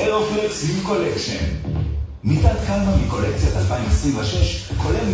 אירופלקס סלים קולקשן. מיטת קלמה מקולקציית 2026, כולל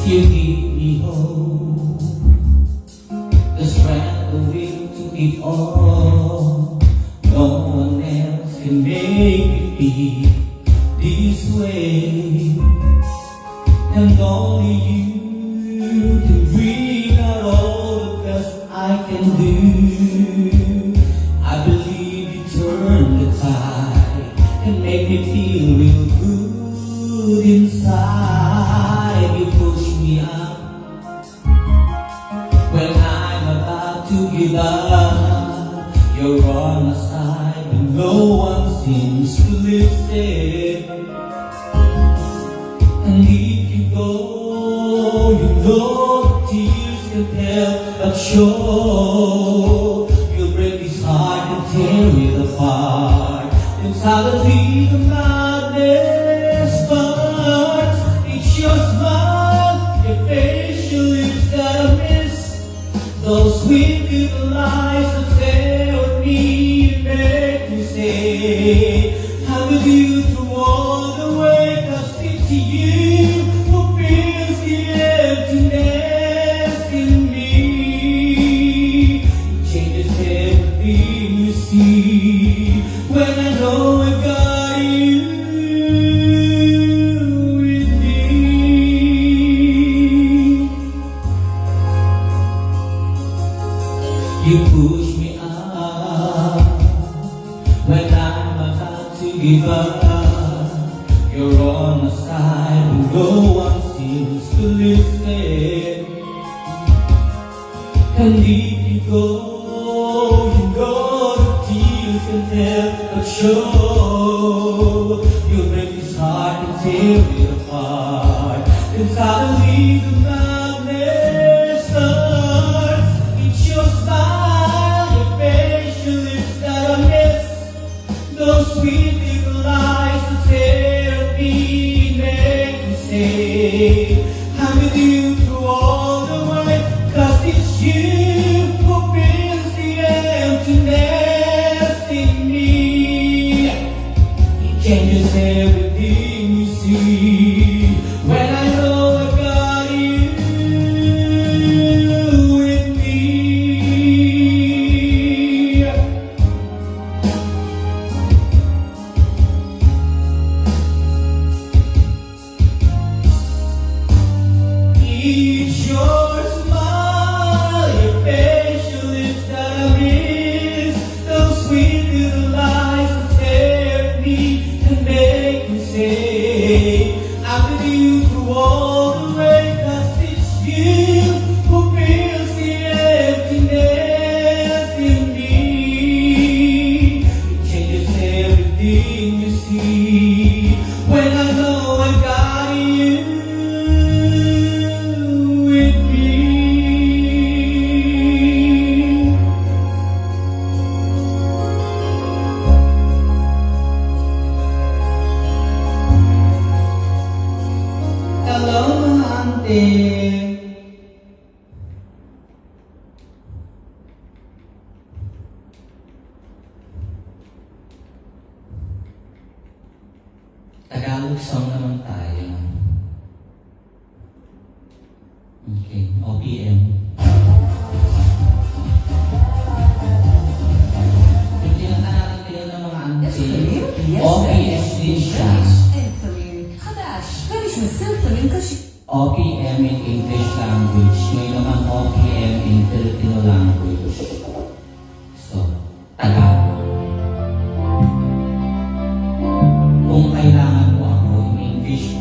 You give me hope, the strength, the will to keep on. No one else can make me feel this way, and only you can bring out all the best I can do. I believe you turn the tide and make me feel real good inside. You push me up when I'm about to give up. You're on my side, but no one seems to listen. And if you go, you know the tears can help but show. You'll break this heart and tear it apart. And suddenly the madness starts. It's your smile, your facial lips that I miss. Those sweet little lies that stay with me and make me say, I'm with you through all the way. 'Cause it's you who fills the emptiness in me. It changes everything you see when I know I got you. You push me up when I'm about to give up. You're on my side and no one seems to listen. And if you go, you know the tears can help but show. You'll break this heart and tear it apart. And suddenly the madness starts. It's your smile, your facial lips that I miss. Those sweet little lies that tear me, make me say, I'm with you through all the way. 'Cause it's you who fills the emptiness in me. It changes everything you see when I know I got you with me. It's your smile, your facial lips that I miss. Those sweet little lies that tear me and make me say, I'm with you through all the way. 'Cause it's you who fills the emptiness in me. It changes everything you see when I know I got you with me. Hello, mga ante. Tagalog song naman tayo. Okay, OPM. Bigyan natin kayo ng mga ante. OPM din siya. OPM in English language. May naman OPM in Filipino language. So, Tagalog. Kung kailangan mo ako in English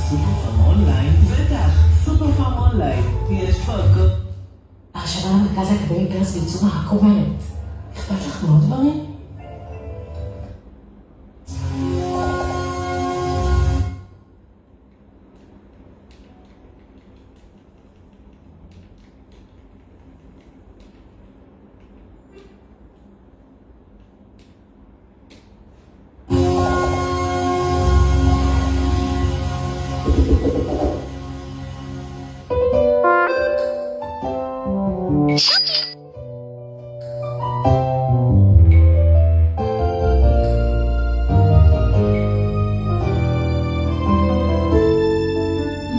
סופרפארם אונליין? בטח, סופרפארם אונליין. יש פה הכל. ההרשמה למרכז האקדמי פרס בעיצומה הקורנת. אכפת לך מאוד דברים?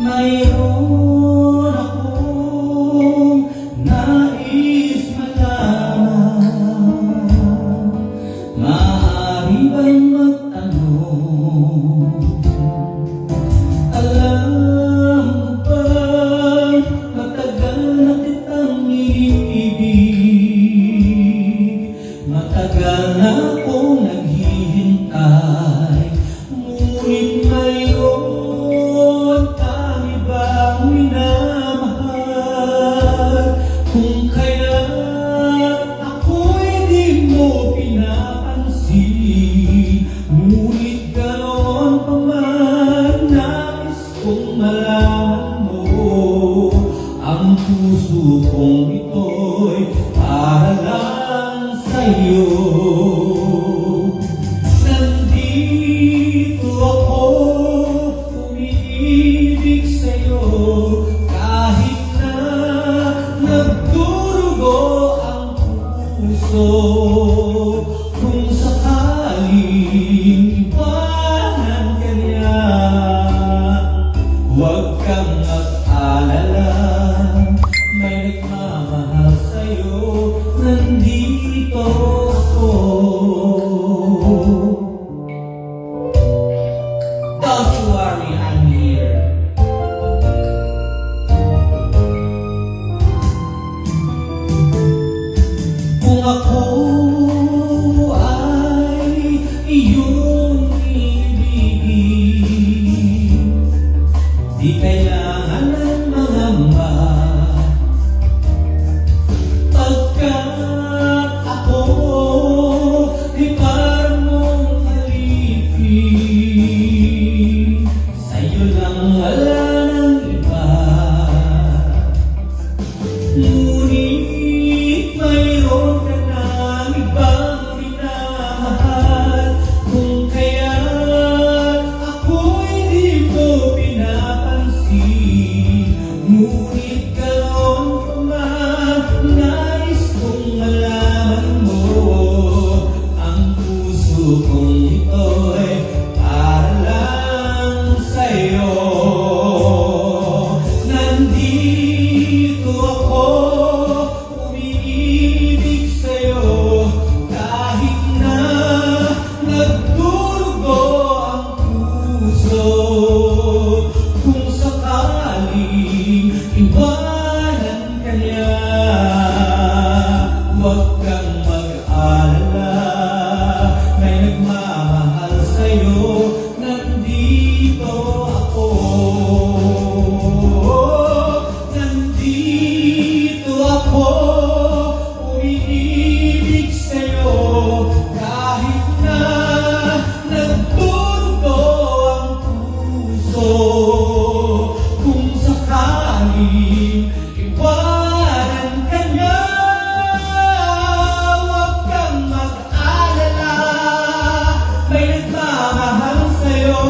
Mayroon akong nais malaman. Maaari bang magtanong? Alam mo ba, matagal na kitang iniibig. Matagal na akong naghihintay. Ngunit mayroon kami bang minamahal? Kung kaya't ako'y di mo pinapansin. Ngunit ganoon pa man, nais kong malaman mo. Ang puso kong ito'y para lang sa'yo. Nandito ako, umiibig sa'yo. Kahit na nagdurugo ang puso. Kung sakaling iwanan ka niya, huwag kang mag-alala. May nagmamahal sa'yo, nandito ako. Don't you worry, I'm here. Kung ako ay iyong ibigin, di kailangan ng mangamba. Pagkat ako ay parang mong alipin, sa'yo lang wala ng iba. Ngunit mayroon ka ng ibang minamahal. Kung kaya't ako'y di mo pinapansin. Ngunit ganoon pa man, nais kong malaman mo. Ang puso kong ito'y para lang sa'yo. Nandito ako, umiibig sa'yo. Kahit na nagdurugo ang puso. Kung sakaling iwanan ka niya, huwag kang mag-alala. May nagmamahal sa'yo, nandito ako. Nandito ako, umiibig sa'yo. Kahit na nagdurugo ang puso. Kung sakaling iwanan ka niya, huwag kang mag-alala. May nagmamahal sa'yo,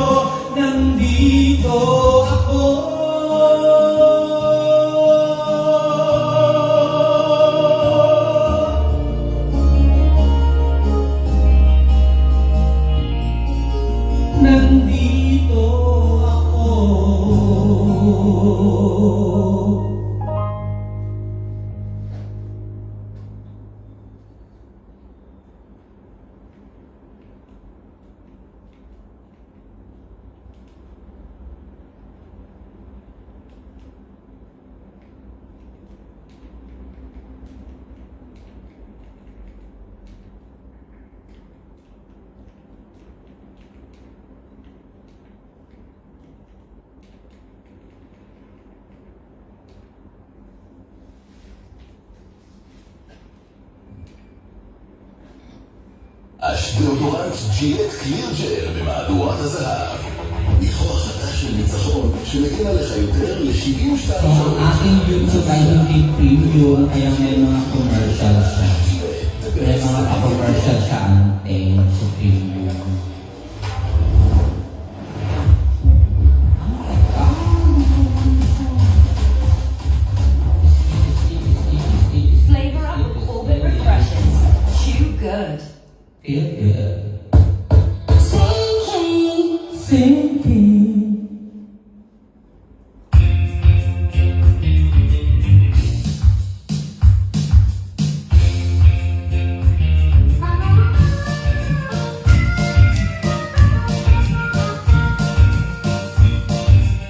nandito ako. Nandito ako. דיאודורנט ג'ילט קליר ג'ל במהדורת הזהב. ניחוח חדש של ניצחון שמגן עליך יותר ל-72 So, ang aking YouTube ay hindi premium, kaya may mga commercial siya. May mga pa-commercial siya ang sa premium. Flavor up with Orbit Refreshes. Chew good. Feel good. Sinking.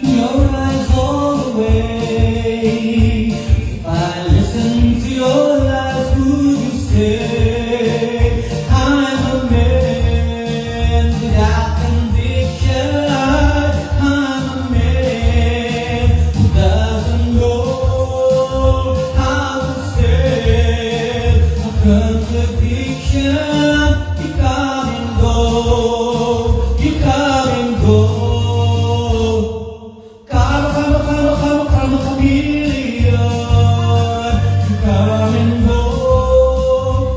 Your eyes all the way. If I listen to your lies, would you say I'm a man without conviction? I'm a man who doesn't know how to say a contradiction. You come and go, you come and go. Come, chameleon. You come and go,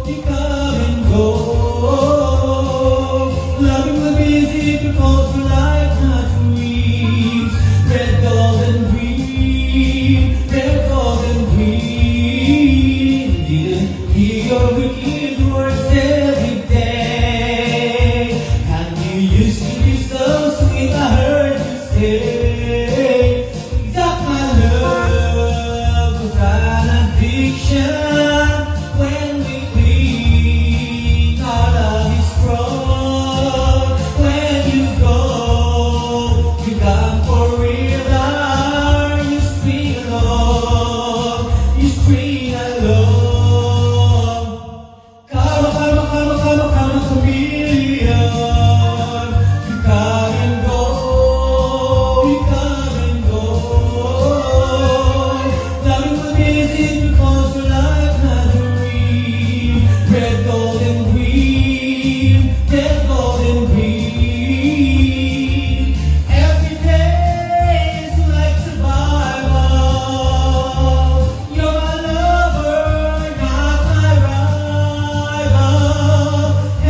you come and go. Loving the busy because we like not weeds. Red, gold, and green, red, gold, and green. Didn't hear your wicked words every day. And you used to be so sweet, I heard you say. Got my love was an addiction. When we clean, our love is strong. When you go, you gone for real. Are you spring along? You spring along. Come, chameleon. You come and go, you come and go. Loving the busy because we like not dream. Red, gold, and green, red, gold, and green. Every day is like survival. You're my lover, not my rival.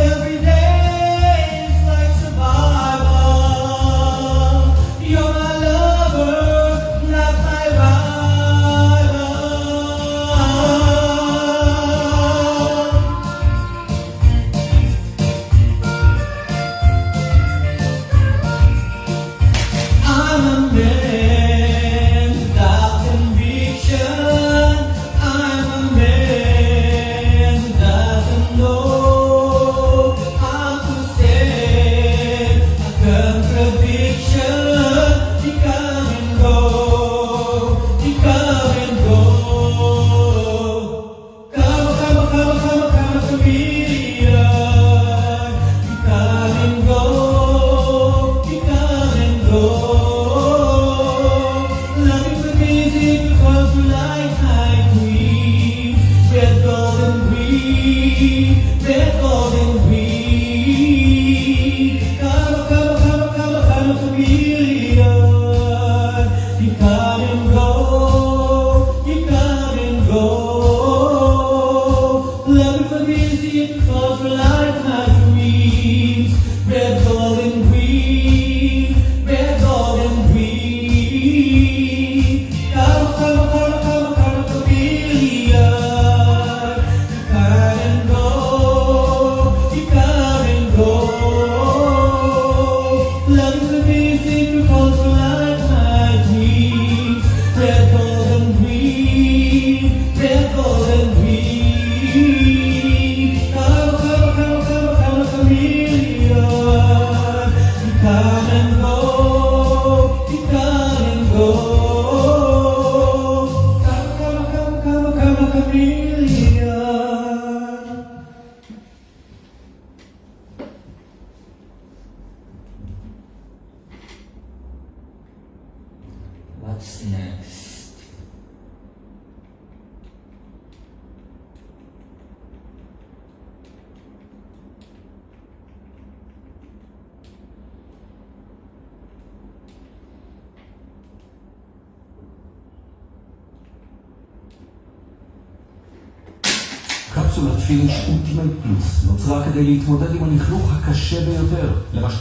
Every day is like survival. You're my lover, not my rival. I'm a man without conviction. I'm a man who doesn't know how to say a contradiction. You come and go, you come and go. Come, chameleon. You come and go, you come and go. Loving the busy because we like high dreams. Red, gold, and green, red, gold, and green. Come, chameleon. You come and go, you come and go. Loving the busy because we like high dreams. Red, gold, and green, red, gold, and green. Come, chameleon. You come and go, you come and go. Loving the busy because we like my dreams. Red, gold, and green, red, gold, and green. Come, chameleon. You come and go, you come and go. Come, chameleon. What's next? קפסולת פיניש אולטימייט פלוס נוצרה כדי להתמודד עם הלכלוך הקשה ביותר. למשל...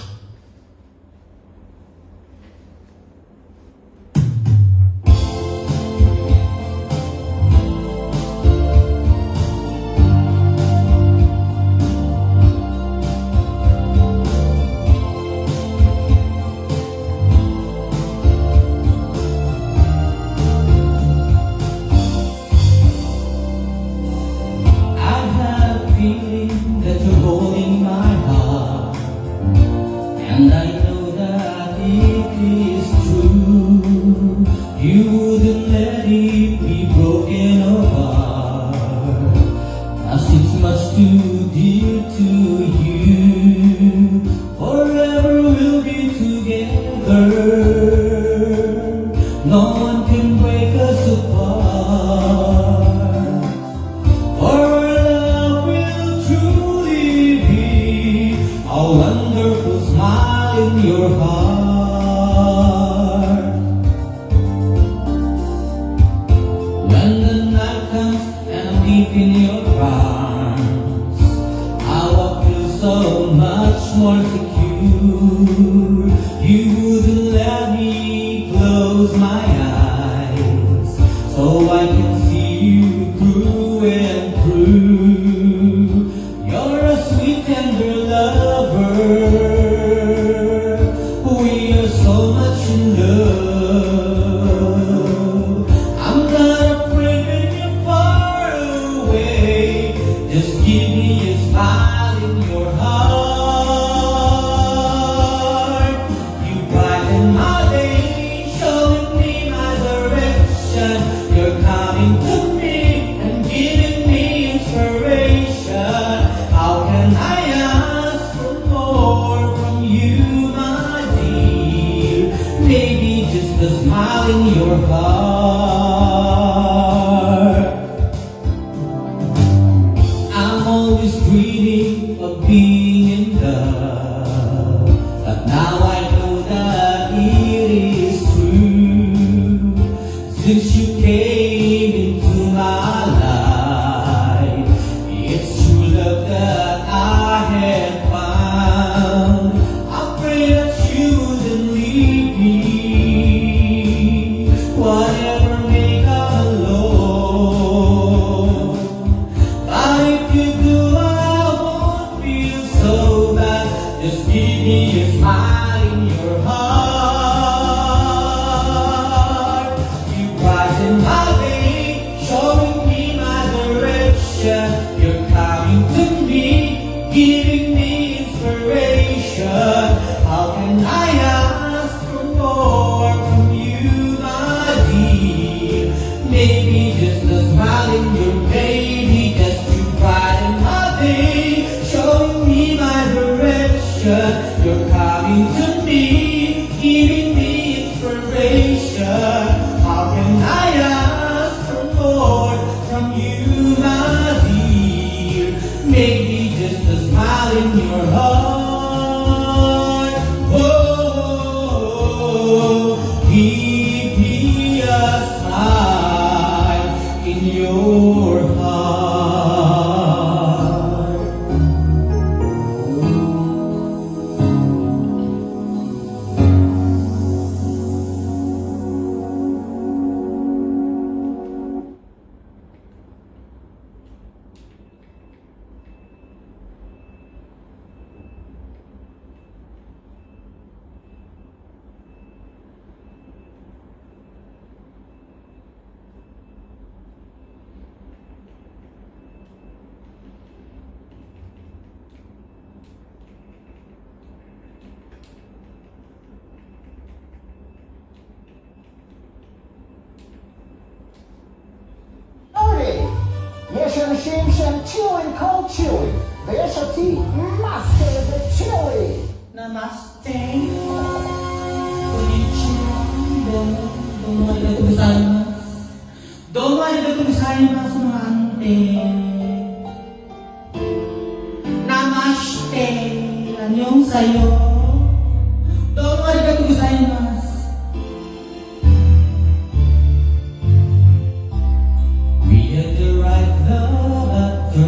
And I know that it is true. You wouldn't let it be broken apart, as it's much too dear to you. Forever we'll be together. No one can break us apart. For our love will truly be a wonderful smile in your heart. When the night comes and I'm deep in your arms, I will feel so much more secure. You wouldn't let me close my eyes, so I can see you through and through. You're a sweet tender lover. We are so much in love. I'm not afraid when you're far away. Just give me a smile in your heart. You brighten my day, showing me my direction. You're coming to me and giving me inspiration. How can I ask for more from you, my dear? Maybe just a smile in your heart. I'm always dreaming of being in love, but now I know that it is true. Since you came into my life, it's true love that I have found. I pray that you wouldn't leave me, whatever may come along. But if you do, I won't feel so bad. Just give me a smile in your heart. You brighten my day, showing me my direction. You're coming to me, giving me inspiration. How can I ask for more from you, my dear? Maybe just a smile in your baby, just to brighten my day, showing me my direction. You're coming to me, giving me inspiration. How can I ask for more from you, my dear? Maybe just a smile in your heart. Oh, give me a smile in your heart. יש אנשים שהם צ'יווים כל צ'יווים, ויש אותי מאסטר וצ'יווי. Namaste. Konnichiwa. Domo arigatou gozaimasu. Domo arigatou gozaimasu no ante. Namaste. Annyeonghaseyo. Domo arigatou gozaimasu. We had the right love at the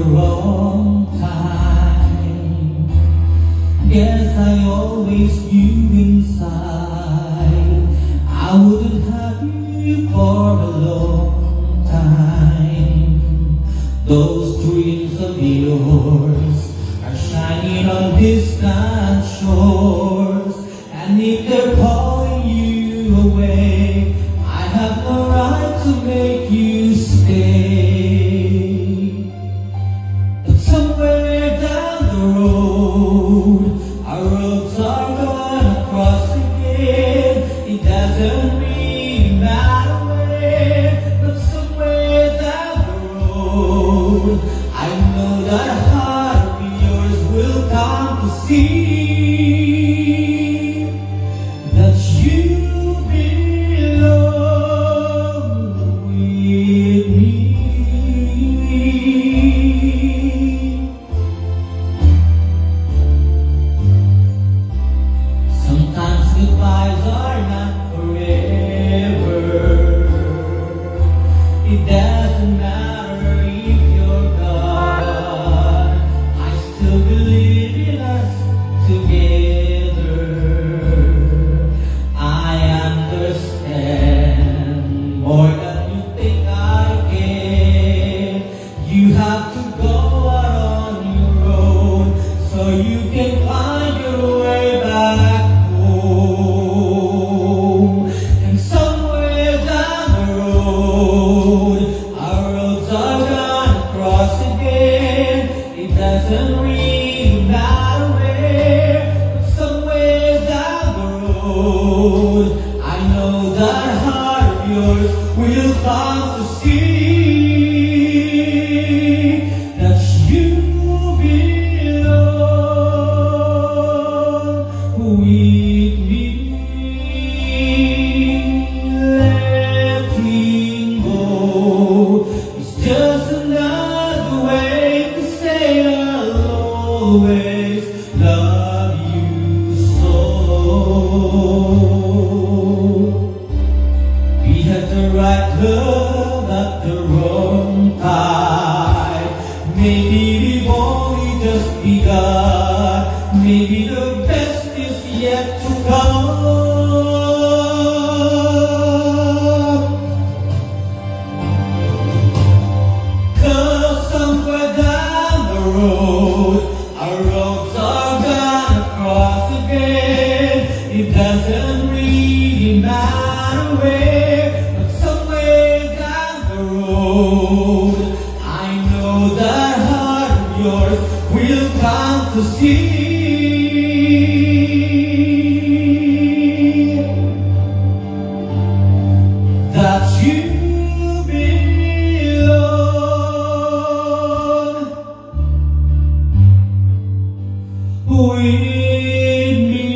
I wouldn't have you for a long time. Those dreams of yours are shining on distant shores, and if they're calling you away, I have no right to make you stay. But somewhere down the road, our roads are gonna cross again. It doesn't really matter where, but somewhere down the road, I know that a heart of yours will come to see that you belong with me. Sometimes goodbyes are not forever. It doesn't matter if you're gone. I still believe in us together. I understand more than you think I can. You have to go out on your own so you can find your way back home. And somewhere down the road, our roads are gonna cross again. It doesn't really matter where, but somewhere down the road, I know that heart of yours will come to see that you belong with me. Letting go is just another way to say I'll always love you so. We had the right love at the wrong time. Maybe we've only just begun. Maybe the best is yet to come. 'Cause somewhere down the road, our roads are gonna cross again. It doesn't really matter where, but somewhere down the road, I know that heart of yours will come to see that you belong with me.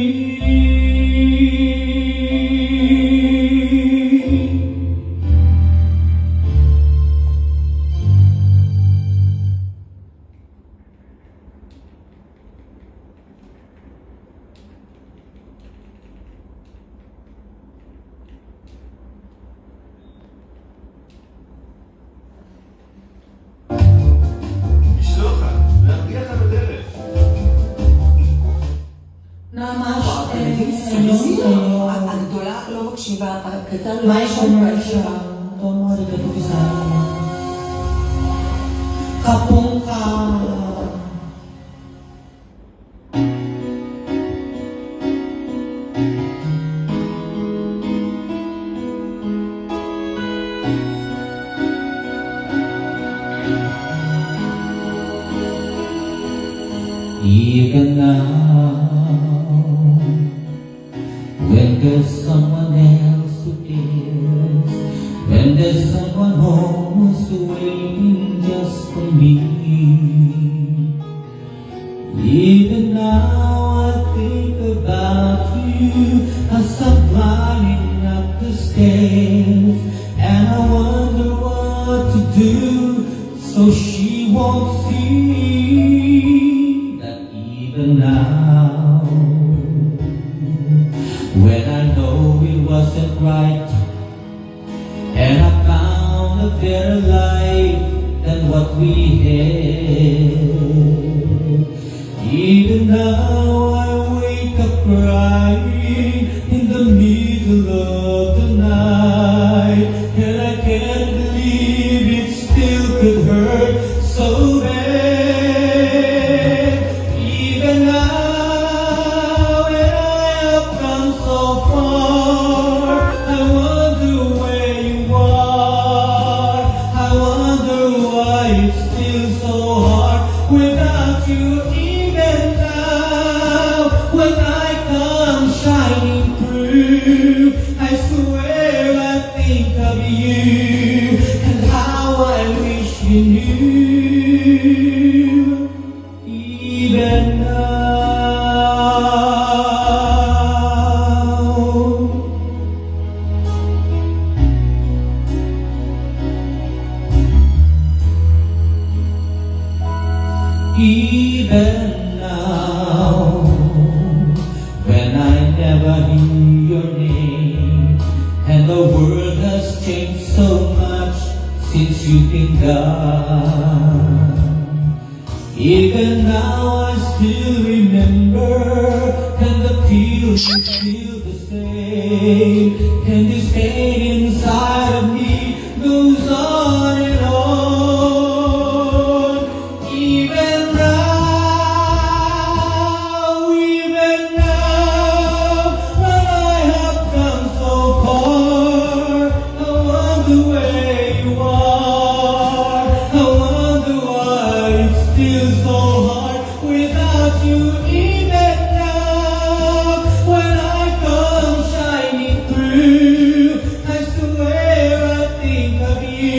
משלוחת, להרגיח על הדרך. הגדולה לא מקשיבה, הקטן לא מה יש לנו מקשיבה. עכשיו? טוב מאוד, את הכביסה. כפונקה. Even now, when there's someone else who cares, when there's someone home who's waiting just for me, even now I think about you as I'm climbing up the stairs, and I wonder what to do so she won't see that even now, when I know it wasn't right, and I found a better life than what we had. Even now I wake up crying in the middle of the And the world has changed so much since you've been gone. Even now I still remember, and the feeling's still the same. And this pain inside of me goes on and on. Even now, when I have come so far, I wonder where you are. I wonder why it's still so hard without you. Even now, when I come shining through, I swear I think of you.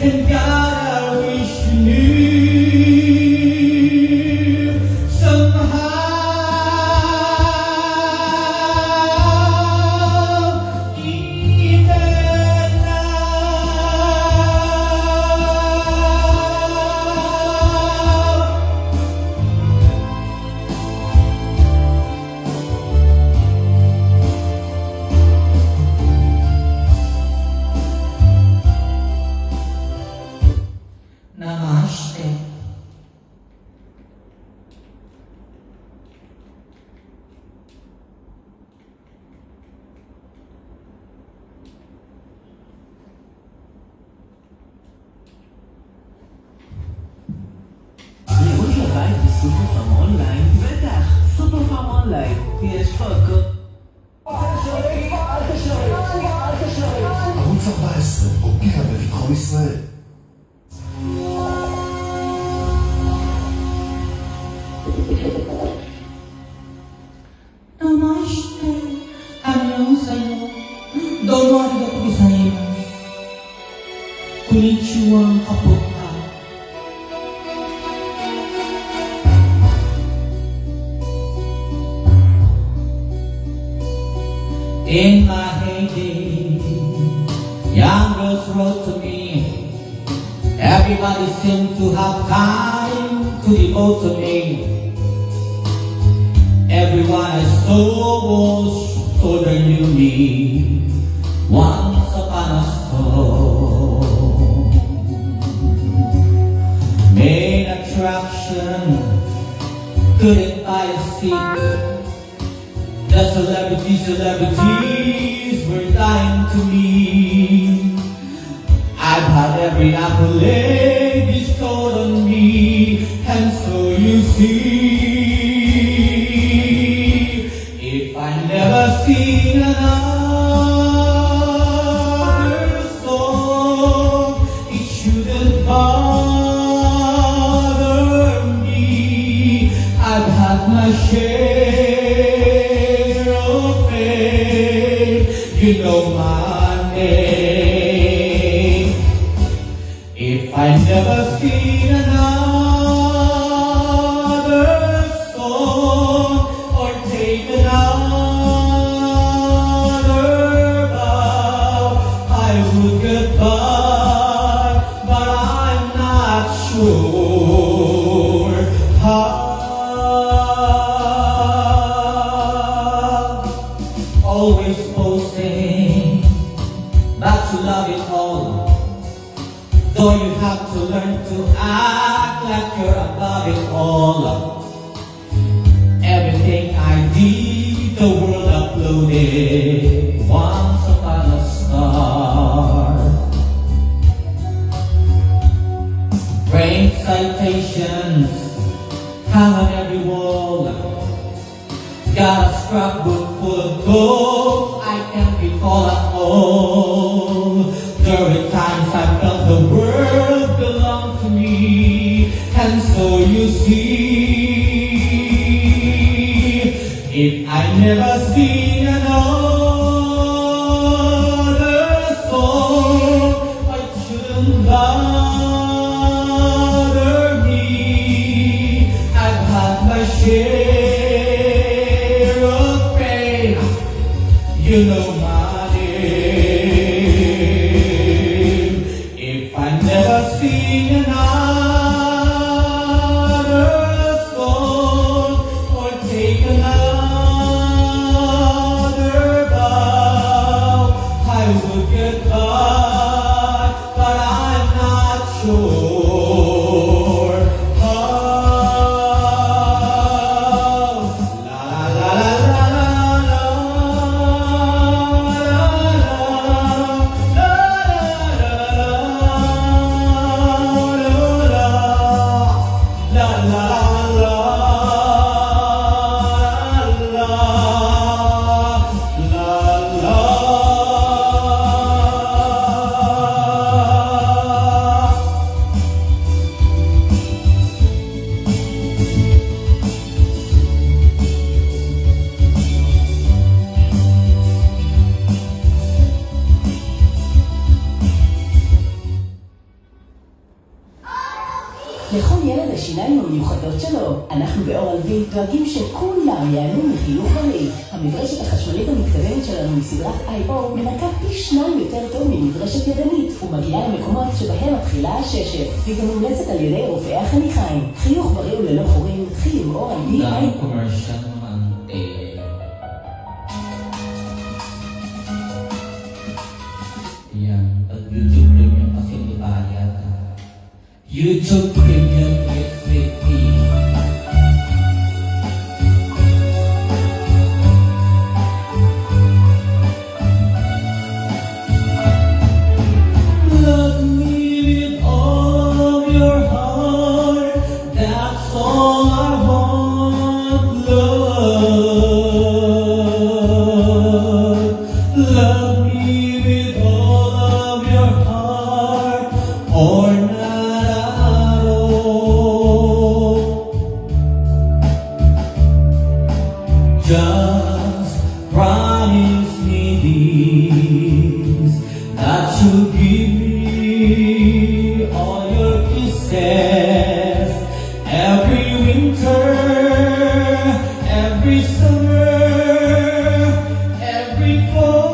And God, I wish you knew somehow. Even now. Namaste. לראות לבית בסופר פארם אונליין? בטח, סופר פארם אונליין. יש פה הכל. ערוץ 14 פוגע בביטחון ישראל. Namaste. Annyeonghaseyo. Domo arigatou gozaimasu. Konnichiwa, kapokka. In my heyday, young girls wrote to me. Everybody seemed to have time to devote to me. Everyone I saw was so they knew me. Once upon a song, main attraction couldn't buy a seat. The celebrities were dying to meet. I've had every accolade bestowed on me, and so you see, if I never sing another song, it shouldn't bother me. I've had my share of pain, you know my name. If I never sing another song or take another vow, I would goodbye, but I'm not sure how. Always posting, but to love it all. Though you have to learn to act like you're above it all. Everything I did, the world uploaded once upon a star. Rank citations hang on every wall. Got a scrapbook full of quotes I can't recall at all. During times I felt the world belonged to me, and so you see, if I never sing another song, it shouldn't bother me. I've had my share of pain, you know my name. If I never sing another song or take another vow, השיניים המיוחדות שלו. אנחנו באורל בי דואגים שכולם ייהנו מחיוך בריא. המברשת החשמלית המתקדמת שלנו מסדרת I.O. מנקה פי 2 יותר טוב ממברשת ידנית ומגיעה למקומות שבהם מתחילה הששת. והיא גם מומלצת על ידי רופאי החניכיים. חיוך בריא וללא חורים, תחיל עם אורל בי Ang commercial naman yan, pag YouTube Premium kasi may bayad. YouTube Premium is with me. Love me with all of your heart, that's all I want, love. Love me with all of your heart, or not at all. Just promise me this, that you'll give me all your kisses every winter, every summer, every fall.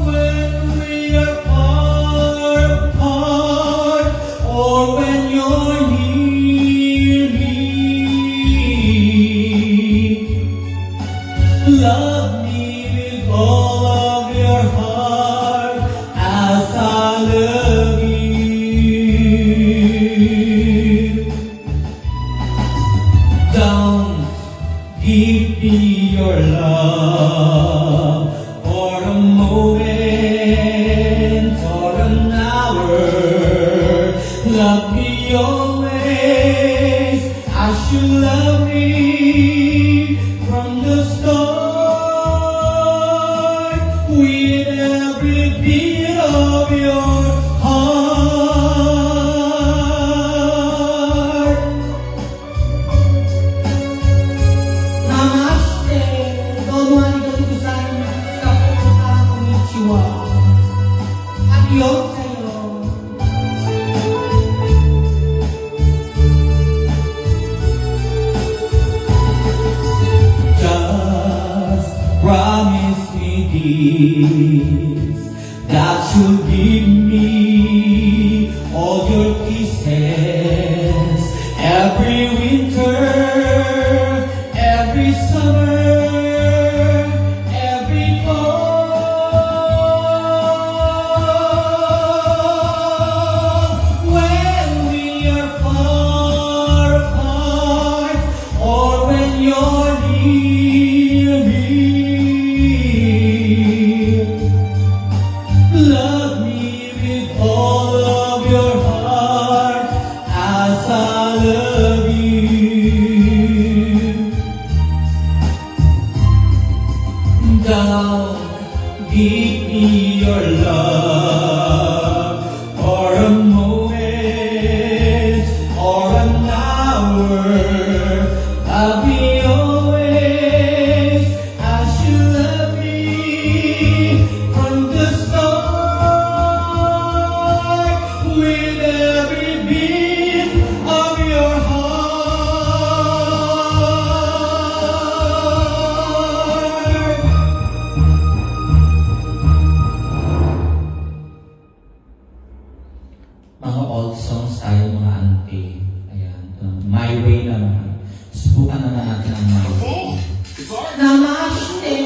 When we are far apart, or when you're near me, love me with all of your heart as I love you. Don't give me your love for a moment or an hour. Love me always as you love me from the start, with every beat of your heart. Namaste, domo arigatou gozaimasu, konnichiwa. Adios. Just promise me this, that you'll give me all your kisses every winter, every summer, every fall. When we are far apart, or when you're near me, love me with all of your heart as I love you. Don't give me your love for a moment or an hour. I'll be always as you love me from the start, with every beat of your heart. Mga old songs tayo, mga auntie. Ayan, My Way naman. Subukan na natin ang My Way. Namaste!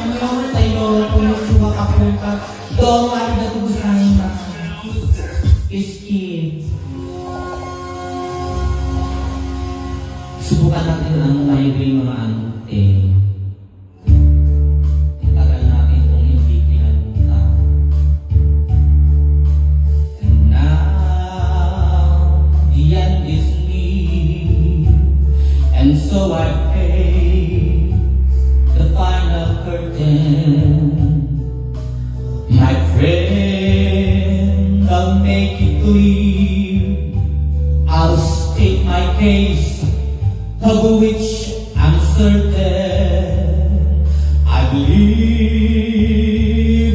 Ano naman sa'yo? Konnichiwa ka po ka. Domo arigatou gozaimasu. Iski. Subukan natin ang My Way, mga auntie. Tagal natin kung hindi kinalungka. And now, the end is near, and so I face the final curtain. My friend, I'll make it clear, I'll state my case, of which I'm certain. I believe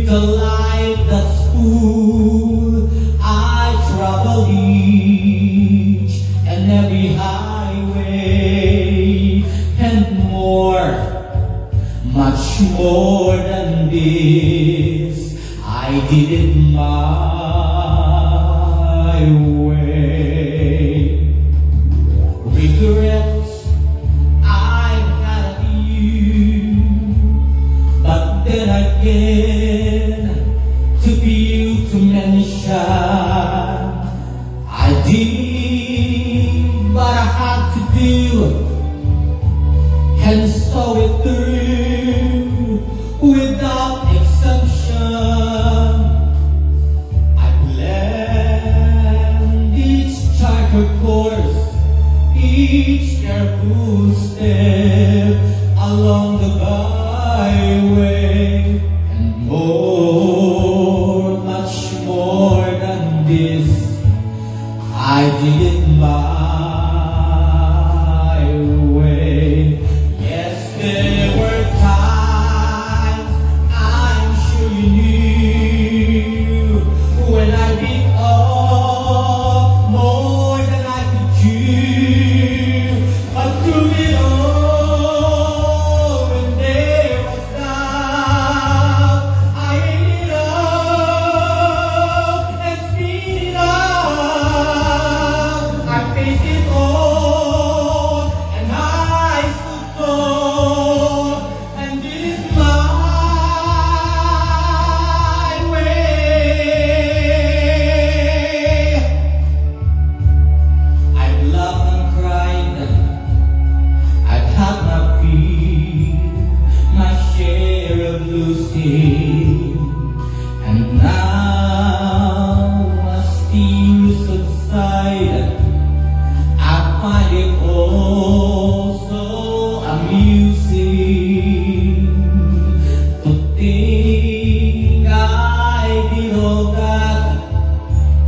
the life that's full much more than this. I did it my way. Regrets I had of you, but then again, to be you to mention, I did what I had to do, and saw it through without exception. I planned each charted course, each careful step along the byway, and more, much more than this, I did it my way. Yes, there were times I'm sure you knew when I bit off more than I could chew. But through it all, when there was doubt, I ate it up and spit it out. I faced it all, and I stood tall and did it my way. I've laughed and cried, I've had my fear, my share of losing, and now as tears subside, I find it all so amusing to think I did all that,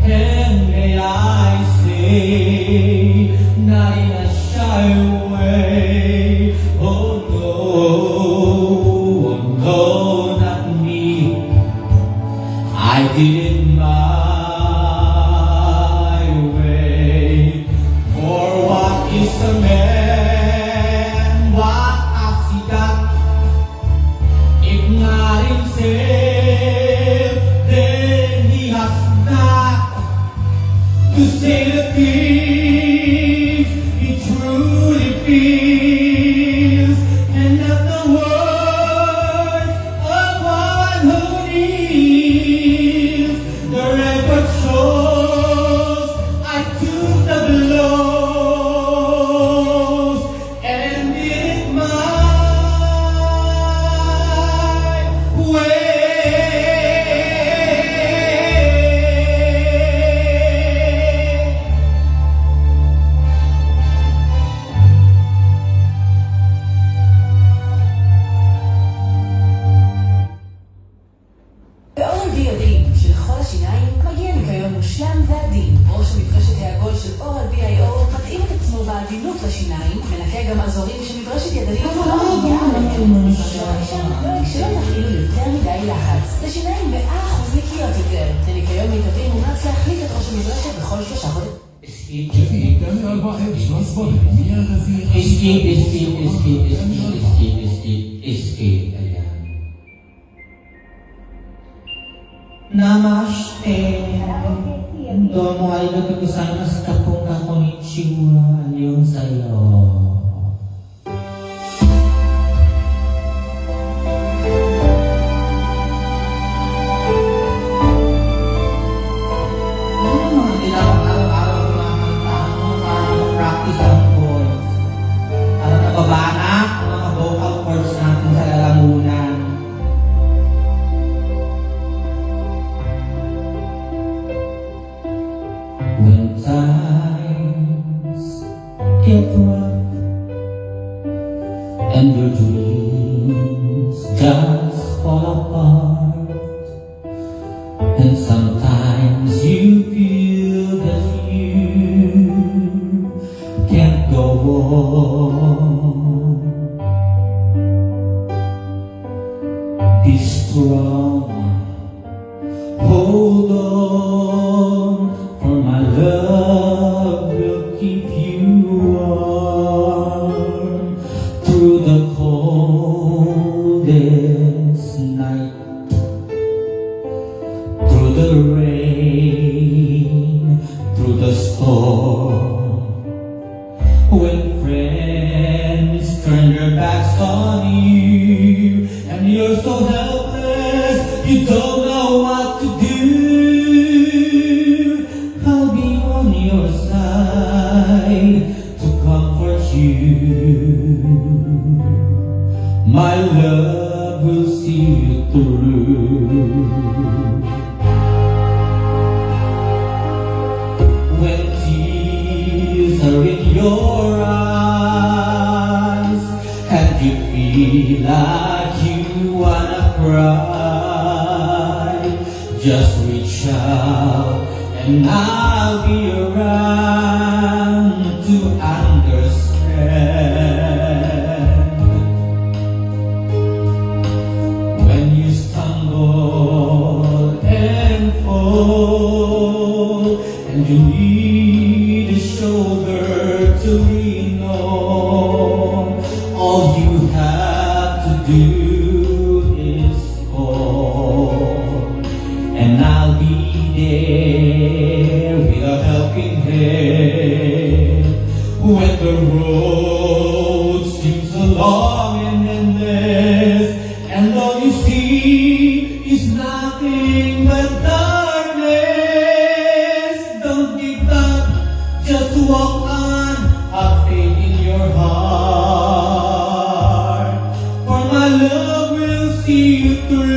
and may I say, not in a shy way. Oh no, not me. I did it my way. For what is a man? What has he got? If not himself, then he has not to say the things he truly feels, and not the words of one who kneels. The record shows I took the blows and did it my way. באורל בי יודעים שלכל השיניים מגיע ניקיון מושלם ועדין. ראש המברשת העגול של אורל בי איי-או מתאים את עצמו בעדינות לשיניים, מנקה גם אזורים של מברשת ידנית שלא תפעילו יותר מדי לחץ. לשיניים 100% נקיות יותר. לניקיון מיטבי מומלץ להחליף את ראש המברשת בכל 3 חודשים. Escape. Namaste. Domo arigato gozaimasu. Kaponga konnichiwa. Annyeonghaseyo. Araw-araw parang practice ang chords. Para nababana ang mga vocal cords natin sa lalamunan. When times get rough and your dreams just fall apart, and sometimes you feel that you can't go on, be strong, hold on, for my love will keep you warm through the on you, and you're so helpless, you don't know what to do. I'll be on your side to comfort you. My love will see you through. When tears are in your eyes and you feel like you wanna cry, just reach out and I'll be around to understand. When you stumble and fall and you need a shoulder to lean on, all you have to do is call, and I'll be there with a helping hand. When the road seems long and endless, and all you see is nothing but darkness, don't give up, just walk on, have faith in your heart, for my love will see you through.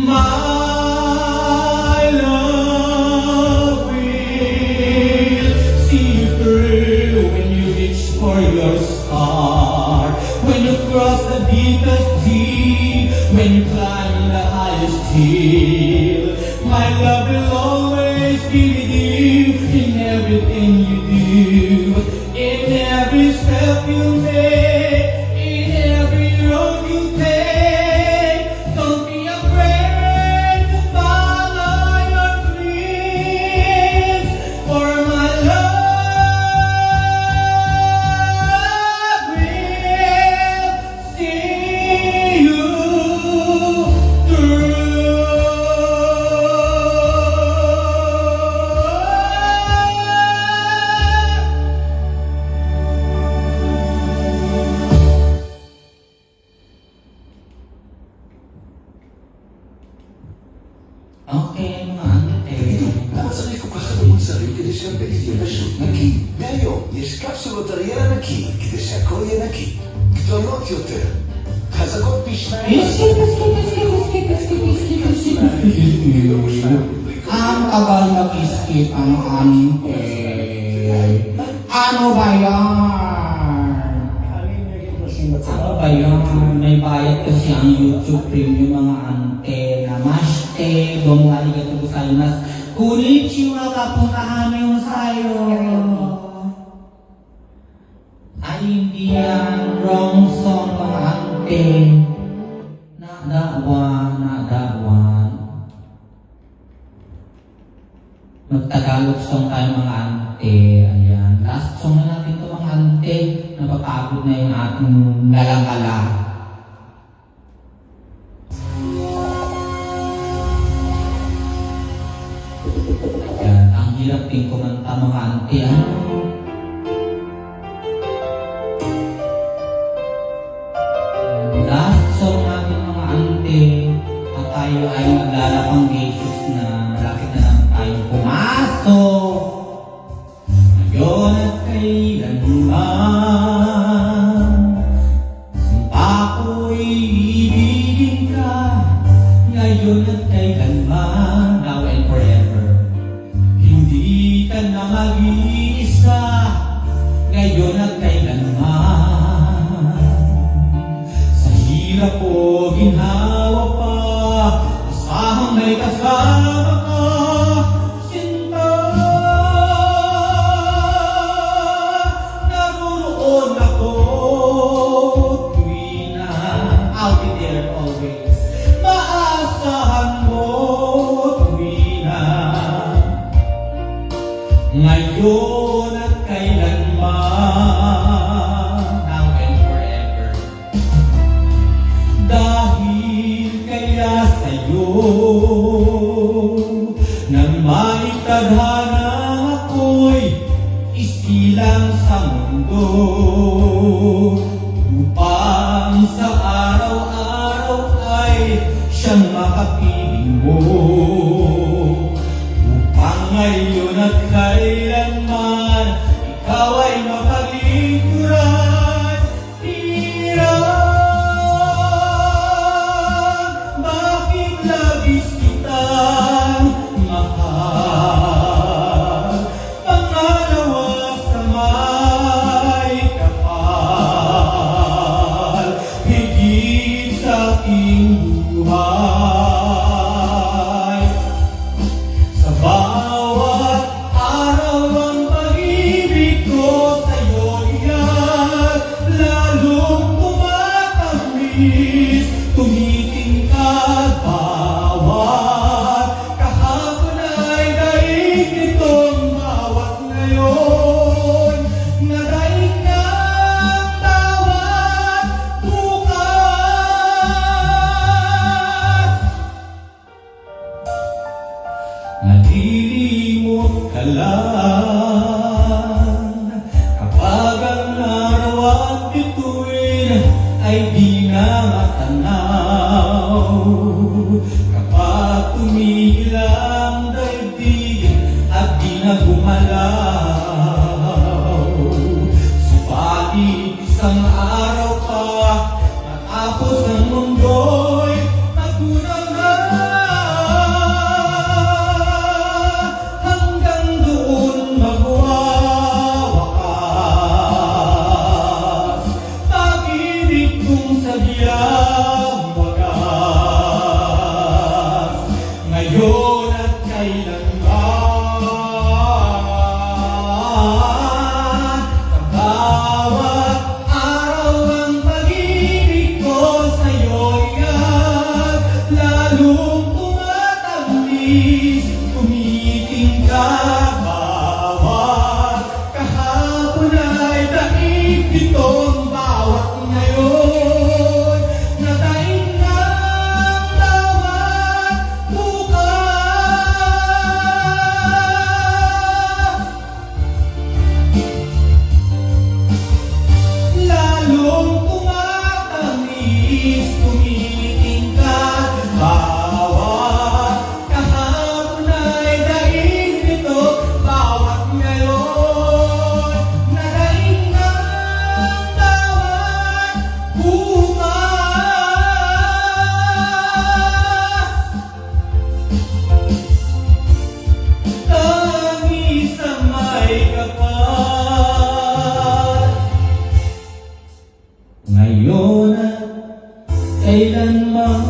My love will see you through when you reach for your star, when you cross the deepest sea, when you climb the highest hill. My love will always be with you in everything you do, in every step you make, in every road you take. Don't be afraid to follow your dreams, for my love will see you through. Okay, mga ante. למה צריך כל כך הרבה מוצרים כדי שהבית יהיה פשוט נקי? מהיום יש קפסולות אריאלה נקי כדי שהכל יהיה נקי. גדולות יותר, חזקות פי שניים. Ang tagal nag-skip ang ante. Ano ba yan? Ano ba yun? May bayad kasi ang YouTube Premium mga ante. Namaste, domo arigatou gozaimasu. Konnichiwa, kapuntahan yung sayo. Ay, hindi yan. Wrong song mga ante. Nadawan. Magtagalog song tayo mga ante. Ayan. Last song na natin ito mga ante. Napapagod na yung ating galangala. Ayan. Ang hirap din kumanta mga ante. Last song natin mga ante. At tayo ay maglalapang gaseous na. Malapit na naman tayong pumasok. Ngayon at kailanman, sumpa ko'y ibigin ka. Ngayon at kailanman, now and forever. Hindi ka na mag-iisa. Ngayon at kailanman, sa hirap o ginhawa pa, asahang may kasama ka. Sinta, naroon ako tuwing na I'll be there always. Maasahan mo tuwing na ngayon at kailanman, now and forever. Dahil kaya sa'yo nang may tadhana mundo upang sa araw-araw ay siyang makapiling mo, upang ngayon at kailanman ikaw ay mapaglingkuran. Hirap, bakit labis kitang mahal? Pangalawa sa may kapal, higit sa aking buhay. Sa bawat araw ang pag-ibig ko sa'yo'y lalong tumatamis, tumitingkad bawat kahapon ay daig nitong bawat ngayon, nadaig ng bawat bukas. Nalilimot ka lang kapag ang araw at bituin ay di na matanaw, kapag tumigil ang daigdig at di na gumalaw. Subalit isang araw pa matapos ang mundo'y magunaw na, hanggang doon magwawakas pag-ibig kong sadyang wagas, ngayon at kailanman. Sa bawat araw ang pag-ibig ko sa'yo'y lalong tumatamis, tumitingkad bawat kahapon ay daig nitong bawat ngayon, nadaig ng bawat bukas. Lalong tumatamis, tumitingkad bawat kahapon ay daig nito bawat ngayon, nadaig ng bawat bukas. Langis sa may kapal, ngayon at kailanman.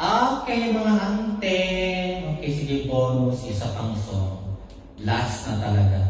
Okay mga ante, okay sige bonus, isa pang song, last na talaga.